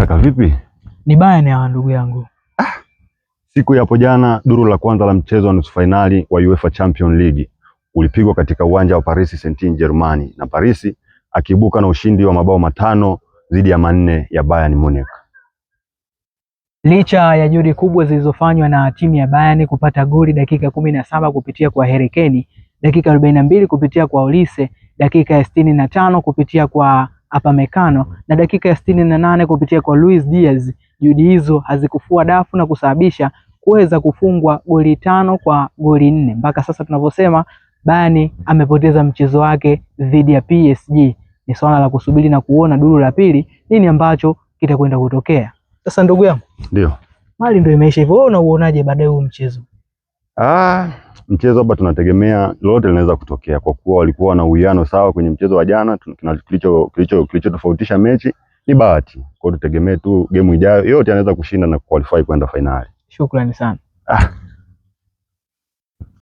Kaka vipi? Ni baya ni hawa ndugu yangu. Siku ya hapo jana duru la kwanza la mchezo wa nusu fainali wa UEFA Champions League ulipigwa katika uwanja wa Paris Saint-Germain na Paris akiibuka na ushindi wa mabao 5 dhidi ya 4 ya Bayern Munich. Licha ya juhudi kubwa zilizofanywa na timu ya Bayern kupata goli dakika 17 kupitia kwa Harry Kane, dakika 42 kupitia kwa Olise, dakika ya 65 kupitia kwa Upamecano na dakika ya 68 kupitia kwa Luis Diaz, juhudi hizo hazikufua dafu na kusababisha kuweza kufungwa goli 5 kwa goli 4. Mpaka sasa tunavyosema Bayern amepoteza mchezo wake dhidi ya PSG. Ni swala la kusubiri na kuona duru la pili nini ambacho kitakwenda kutokea. Sasa ndugu yangu, ndio mali ndio imeisha hivyo. Wewe unauonaje baadaye huu mchezo? Mchezo hapa tunategemea lolote linaweza kutokea kwa kuwa walikuwa na uwiano sawa kwenye mchezo wa jana. Kilichotofautisha mechi ni bahati. Kwa hiyo tutegemee tu game ijayo yote anaweza kushinda na qualify kwenda finali. Shukrani sana.